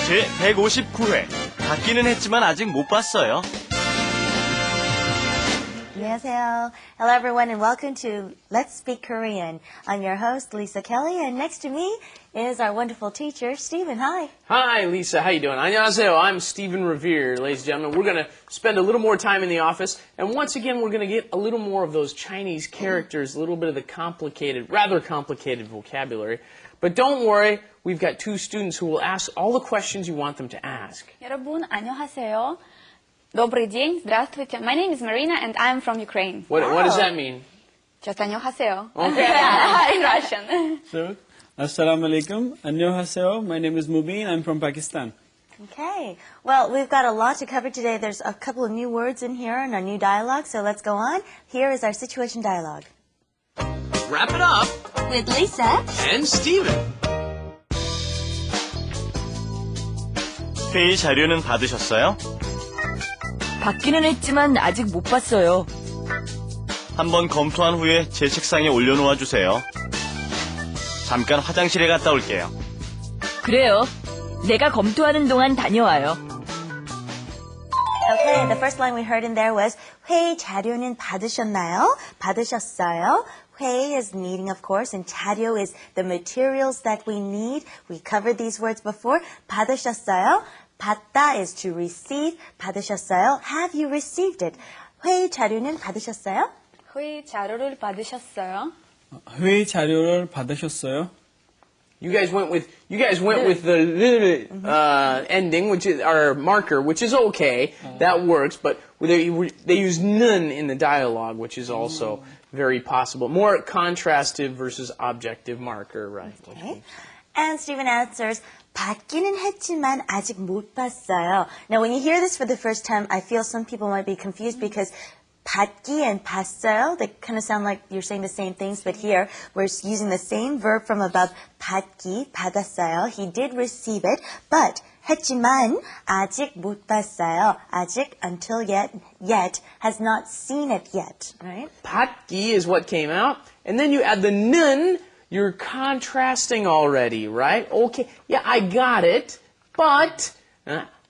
제 159회. 받기는 했지만 아직 못 봤어요. 안녕하세요. Hello everyone and welcome to Let's Speak Korean. I'm your host Lisa Kelley and next to me is our wonderful teacher Stephen. Hi. Hi Lisa, how you doing? 안녕하세요. I'm Stephen Revere, ladies and gentlemen. We're going to spend a little more time in the office and once again we're going to get a little more of those Chinese characters, a little bit of the rather complicated vocabulary. But don't worry, we've got two students who will ask all the questions you want them to ask. 여러분 안녕하세요. Добрый день, здравствуйте. My name is Marina and I'm from Ukraine. What does that mean? Just 안녕하세요. Okay. In Russian. So, Assalamu alaikum. Annyeonghaseyo. My name is Mubin. I'm from Pakistan. Okay. Well, we've got a lot to cover today. There's a couple of new words in here and a new dialogue, so let's go on. Here is our situation dialogue. Wrap it up. With Lisa And Stephen. 회의 자료는 받으셨어요? 받기는 했지만 아직 못 봤어요. 한번 검토한 후에 제 책상에 올려놓아 주세요. 잠깐 화장실에 갔다 올게요. 그래요. 내가 검토하는 동안 다녀와요. Okay, the first line we heard in there was 회의 자료는 받으셨나요? 받으셨어요? 회의 is meeting, of course, and 자료 is the materials that we need. We covered these words before. 받으셨어요? 받다 is to receive. 받으셨어요? Have you received it? 회의 자료는 받으셨어요? 회의 자료를 받으셨어요? 회의 자료를 받으셨어요? You guys went with the little ending, which is our marker, which is okay. That works, but they use nun in the dialogue, which is also very possible. More contrastive versus objective marker, right? Okay. And Stephen answers, 받기는 했지만 아직 못 봤어요. Now, when you hear this for the first time, I feel some people might be confused because 받기 and 봤어요, they kind of sound like you're saying the same things, but here we're using the same verb from above, 받기, 받았어요. He did receive it, but 했지만 아직 못 봤어요. 아직 until yet has not seen it yet, right? 받기 is what came out, and then you add the nun. You're contrasting already, right? Okay, yeah, I got it, but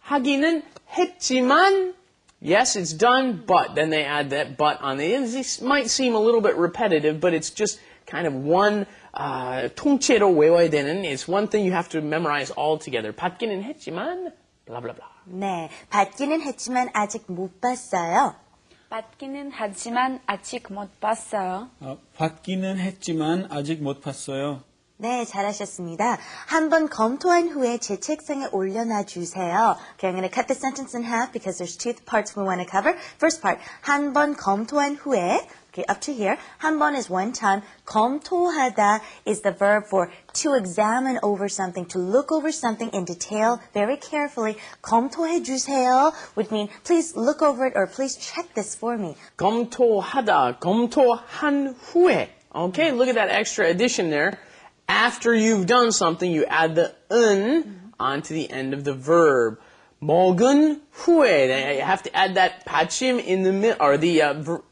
하기는 했지만. Yes, it's done, but then they add that but on the end. This might seem a little bit repetitive, but it's just kind of one 통째로 외워야 되는. It's one thing you have to memorize all together. 받기는 했지만 blah blah blah. 네, 받기는 했지만 아직 못 봤어요. 받기는 하지만 아직 못 봤어요. 받기는 했지만 아직 못 봤어요. 네, 잘하셨습니다. 한번 검토한 후에 제 책상에 올려놔 주세요. Okay, I'm going to cut the sentence in half because there's two parts we want to cover. First part, 한번 검토한 후에, okay, up to here. 한번 is one time. 검토하다 is the verb for to examine over something, to look over something in detail, very carefully. 검토해 주세요 would mean please look over it or please check this for me. 검토하다, 검토한 후에. Okay, look at that extra addition there. After you've done something, you add the onto the end of the verb. 먹은 후에. You have to add that 받침 in the middle, or the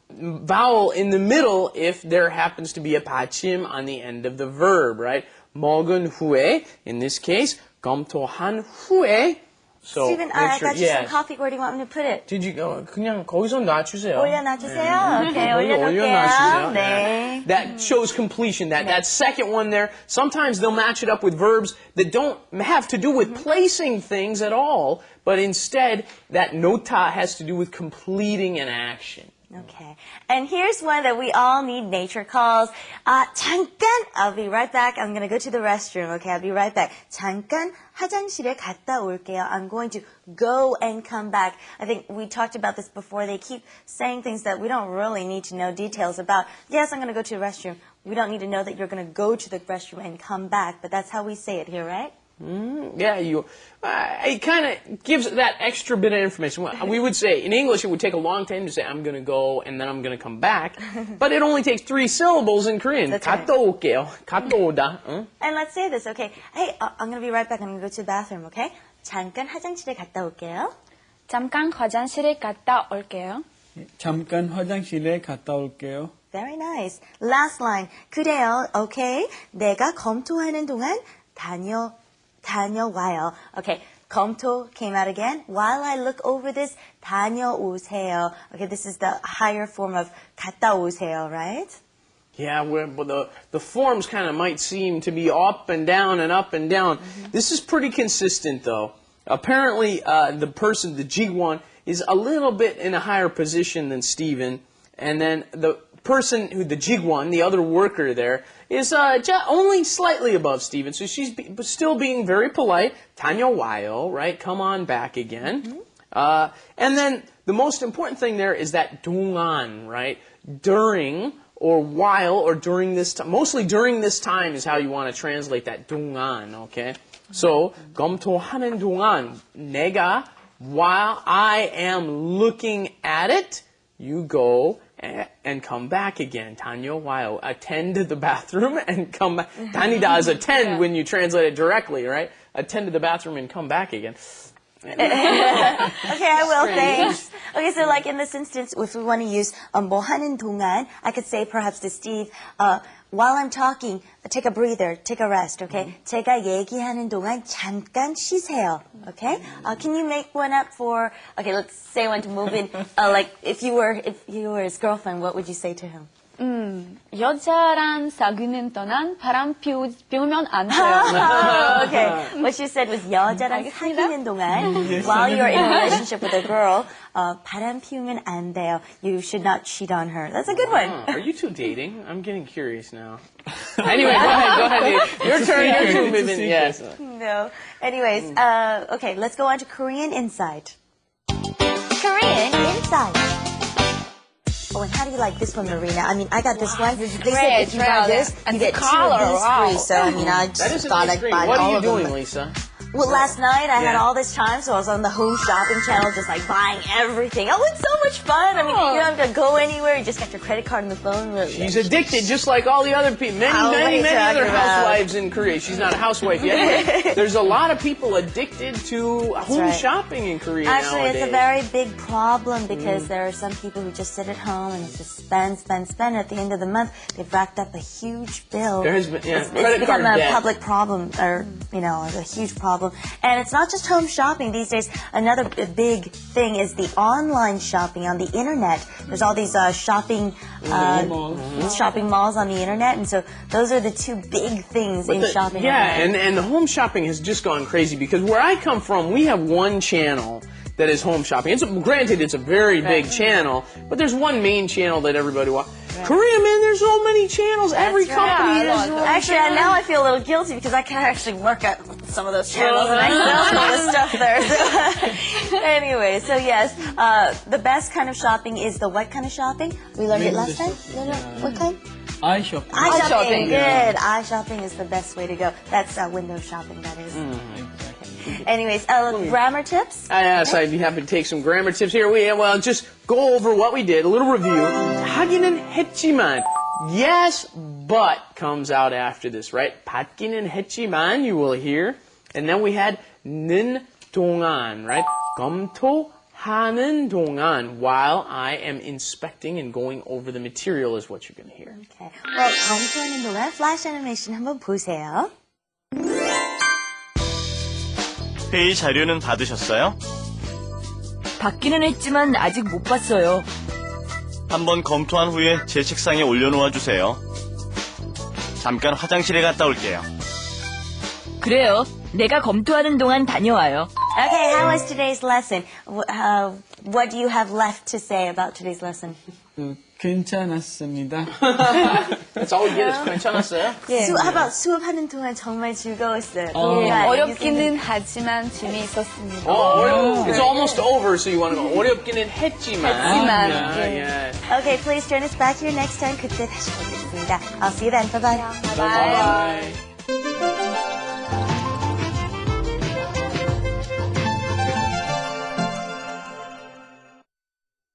vowel in the middle if there happens to be a 받침 on the end of the verb, right? 먹은 후에, in this case, 검토한 후에. So, Stephen, I got you some coffee. Where do you want me to put it? Did you go? 그냥 거기서 놔주세요. 올려놔 주세요. Okay, 올려놓을게요. 올려놔주세요. 네. That shows completion. That second one there, sometimes they'll match it up with verbs that don't have to do with placing things at all, but instead that nota has to do with completing an action. Okay. And here's one that we all need nature calls. 잠깐, I'll be right back. I'm going to go to the restroom. Okay, I'll be right back. 잠깐 화장실에 갔다 올게요. I'm going to go and come back. I think we talked about this before. They keep saying things that we don't really need to know details about. Yes, I'm going to go to the restroom. We don't need to know that you're going to go to the restroom and come back, but that's how we say it here, right? Yeah, it kind of gives that extra bit of information. We would say, in English, it would take a long time to say, I'm going to go and then I'm going to come back. But it only takes 3 syllables in Korean. That's right. 갔다 올게요. 갔다 오다. And let's say this, okay? Hey, I'm going to be right back. I'm going to go to the bathroom, okay? 잠깐 화장실에 갔다 올게요. 잠깐 화장실에 갔다 올게요. 잠깐 화장실에 갔다 올게요. Very nice. Last line. 그래요. Okay. 내가 검토하는 동안 다녀와요. Okay. 검토 came out again. While I look over this, 다녀오세요. Okay, this is the higher form of 갔다 오세요, right? Yeah, but the forms kind of might seem to be up and down and up and down. This is pretty consistent, though. Apparently, the person, the Jigwon, is a little bit in a higher position than Steven. And then the person who, the Jigwon, the other worker there, is only slightly above Steven. So she's still being very polite. 다녀와요, right? Come on back again. And then the most important thing there is that 동안, right? During or while or during this time. Mostly during this time is how you want to translate that 동안, okay? So, 검토하는 동안, 내가, while I am looking at it, you go and come back again. 다녀와요. Attend to the bathroom and come back. 다니다 is attend when you translate it directly, right? Attend to the bathroom and come back again. Okay, I will, thanks. Okay, so like in this instance, if we want to use 뭐 하는 동안, I could say perhaps to Steve, while I'm talking, take a breather, take a rest, okay? 제가 얘기하는 동안 잠깐 쉬세요, okay? Can you make one up for, okay, let's say one to move in, like if you were his girlfriend, what would you say to him? 여자랑 사귀는 동안 바람 피우면 안 돼요. Okay, what you said was 여자랑 알겠습니다. 사귀는 동안, while you're in a relationship with a girl, 바람 피우면 안 돼요. You should not cheat on her. That's a good one. Are you two dating? I'm getting curious now. Anyway, go ahead. Your turn. Your turn, Vivian. Yes. No. Anyways, okay, let's go on to Korean Inside. Korean Inside. Oh, and how do you like this one, Marina? I mean, I got this one. They said if you buy this, you get 2 of these free. So, I mean, I That just is thought I'd buy What all are you of them. doing, Lisa? Well, last night I had Yeah. all this time, so I was on the home shopping channel just like buying everything. Oh, it's so much fun. I mean, you don't have to go anywhere. You just got your credit card on the phone. She's addicted, just like all the other people. Many other housewives in Korea. She's not a housewife yet. There's a lot of people addicted to home right. shopping in Korea Actually, nowadays. it's a very big problem because there are some people who just sit at home and just spend. At the end of the month, they've racked up a huge bill. There has been, It's credit become card a debt. public problem, or, you know, a huge problem. And it's not just home shopping these days. Another big thing is the online shopping on the internet. There's all these shopping malls on the internet, and so those are the 2 big things in shopping. Yeah, online. and the home shopping has just gone crazy because where I come from, we have one channel that is home shopping. Granted, it's a very big channel, but there's one main channel that everybody watches. Korea, man, there's so many channels. Every company has one. Actually, now I feel a little guilty because I can actually work at some of those channels and I sell some of the stuff there. So, anyway, so yes, the best kind of shopping is the what kind of shopping? We learned it last time? No, what kind? Eye shopping. Eye shopping. shopping. Good. Eye shopping is the best way to go. That's window shopping, that is. Anyways, grammar tips? Yes, I'd be happy to take some grammar tips here. Well, just go over what we did, a little review. 하기는 했지만, yes, but comes out after this, right? 받기는 했지만, you will hear. And then we had 는 동안, right? 검토하는 동안, while I am inspecting and going over the material is what you're going to hear. Okay. Well, 검토하는 동안 플래시 애니메이션 한번 보세요. 회의 자료는 받으셨어요? 받기는 했지만 아직 못 봤어요. 한번 검토한 후에 제 책상에 올려놓아 주세요. 잠깐 화장실에 갔다 올게요. 그래요. 내가 검토하는 동안 다녀와요. Okay, how was today's lesson? What do you have left to say about today's lesson? 괜찮았습니다. That's all we get is 괜찮았어요? How about 수업하는 동안 정말 즐거웠어요. 어렵기는 하지만 재미있었습니다. It's almost over, so you want to go. 어렵기는 했지만. Yeah. Okay, please join us back here next time. 그때 다시 보겠습니다. I'll see you then. Bye-bye. Bye.